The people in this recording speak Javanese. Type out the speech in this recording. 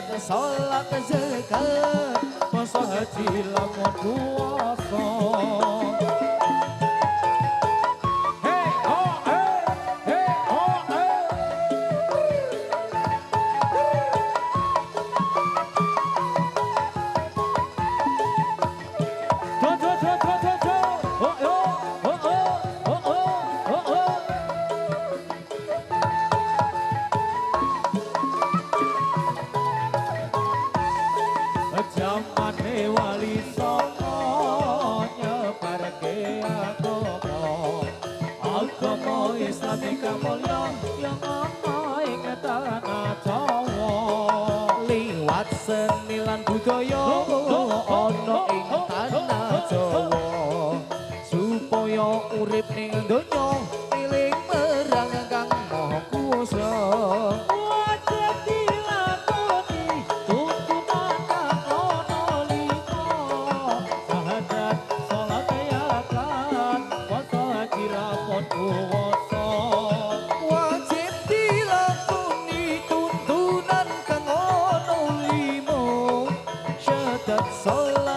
syahadat salat zakat puasa haji lamun puasa. Jamane wali songo nyebarke agama Islam kamulya yang ana ing tanah Jawa. Liwat seni lan budaya ana ing tanah Jawa supaya urip ning donya eling marang Kang Maha Kuwasa. Wajib dilakoni tuntunan kang ana limo syahadat salat